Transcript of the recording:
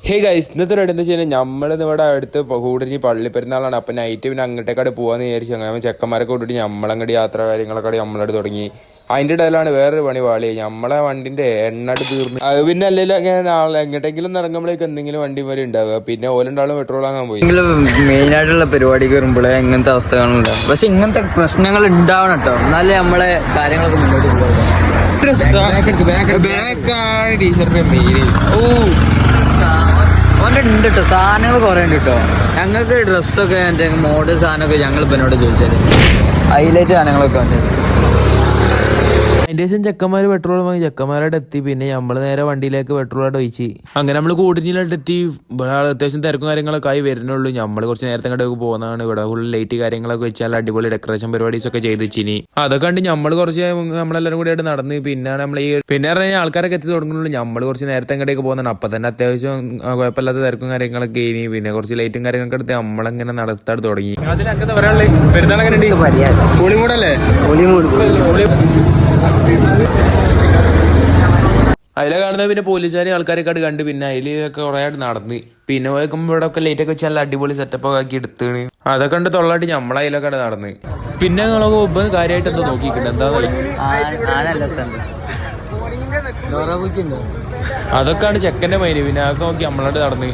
Hey guys, ഇന്നത്തെ ready എന്താ വെച്ച് കഴിഞ്ഞാൽ നമ്മളിത് ഇവിടെ അടുത്ത് കൂടിഞ്ഞ് പള്ളിപ്പെരുന്നാളാണ്. അപ്പം നൈറ്റ് പിന്നെ അങ്ങോട്ടേക്കാട് പോകാമെന്ന് വിചാരിച്ചു. അങ്ങനെ ചെക്കന്മാരൊക്കെ കൂട്ടിട്ട് നമ്മളങ്ങോട്ട് യാത്ര കാര്യങ്ങളൊക്കെ നമ്മളോട് തുടങ്ങി. അതിൻ്റെ ഇടയിലാണ് വേറൊരു പണി പാളി. നമ്മളെ വണ്ടിൻ്റെ എണ്ണട് തീർന്നു. അത് പിന്നെ അല്ലെങ്കിൽ അങ്ങനെ നാളെ എങ്ങോട്ടെങ്കിലും ഇറങ്ങുമ്പോഴേക്ക് എന്തെങ്കിലും വണ്ടി വരെ ഉണ്ടാവുക. പിന്നെ ഓലുണ്ടാളും പെട്രോൾ വാങ്ങാൻ പോയി. മെയിനായിട്ടുള്ള പരിപാടി കയറുമ്പോഴേ ഇങ്ങനത്തെ അവസ്ഥകളുണ്ടാവും. പക്ഷെ ഇങ്ങനത്തെ പ്രശ്നങ്ങൾ ഉണ്ടാവണം കേട്ടോ, എന്നാലേ നമ്മളെ കാര്യങ്ങളൊക്കെ മുന്നോട്ട് പോകും. ഓൻ്റെ ഉണ്ട് കേട്ടോ, സാധനങ്ങൾ കുറേ ഉണ്ട് കേട്ടോ. ഞങ്ങൾക്ക് ഡ്രസ്സൊക്കെ മോഡൽ സാധനമൊക്കെ ഞങ്ങൾ ഇപ്പം എന്നോട് ചോദിച്ചത് ഹൈലൈറ്റ് സാധനങ്ങളൊക്കെ ഉണ്ട്. അതിൻ്റെ ശേഷം ചെക്കന്മാർ പെട്രോൾ വാങ്ങി ചെക്കന്മാരോട് എത്തി. പിന്നെ നമ്മൾ നേരെ വണ്ടിയിലേക്ക് പെട്രോളോട് ഒഴിച്ച് അങ്ങനെ നമ്മൾ കൂടിഞ്ഞിലോട്ട് എത്തി. ഇവിടെ അത്യാവശ്യം തിരക്കും കാര്യങ്ങളൊക്കെ ആയി വരുന്നുള്ളൂ. നമ്മൾ കുറച്ച് നേരത്തെ അങ്ങോട്ട് പോകുന്നതാണ്. ഇവിടെ ഫുൾ ലൈറ്റ് കാര്യങ്ങളൊക്കെ വെച്ചാൽ അടിപൊളി ഡെക്കറേഷൻ പരിപാടീസ് ഒക്കെ ചെയ്ത് വെച്ചിനി. അതൊക്കെ കണ്ട് നമ്മൾ കുറച്ച് നമ്മളെല്ലാവരും കൂടി ആയിട്ട് നടന്ന് പിന്നെ നമ്മൾ പിന്നെ പറഞ്ഞാൽ ആൾക്കാരൊക്കെ എത്തി തുടങ്ങുന്നുള്ളൂ. നമ്മൾ കുറച്ച് നേരത്തെ അങ്ങോട്ടേക്ക് പോകുന്നതാണ്. അപ്പം തന്നെ അത്യാവശ്യം കുഴപ്പമില്ലാത്ത തിരക്കും കാര്യങ്ങളൊക്കെ ഇനി പിന്നെ കുറച്ച് ലൈറ്റും കാര്യങ്ങളൊക്കെ എടുത്ത് നമ്മളങ്ങനെ നടത്താൻ തുടങ്ങി. അതിനൊക്കെ പറയാനുള്ളത് പെരുന്നാളെങ്ങനെ ഹോളിമൂടല്ലേ? അതിലെ കാണുന്നത് പിന്നെ പോലീസുകാരെ ആൾക്കാരൊക്കെ കണ്ട് പിന്നെ അതിലൊക്കെ കുറേ ആയിട്ട് നടന്ന് പിന്നെ പോയക്കുമ്പോൾ ഇവിടെ ഒക്കെ ലൈറ്റൊക്കെ വെച്ച് നല്ല അടിപൊളി സെറ്റപ്പൊക്കെ ആക്കി എടുത്താണ്. അതൊക്കെ കണ്ട് തൊള്ളായിട്ട് നമ്മളതിലൊക്കെ നടന്ന് പിന്നെ ഞങ്ങളൊക്കെ മുമ്പ് കാര്യമായിട്ട് എന്തോ നോക്കിയിട്ടുണ്ട്. അതൊക്കെയാണ് ചെക്കൻ്റെ മൈന്. പിന്നെ അതൊക്കെ നോക്കി നമ്മളോട് നടന്ന്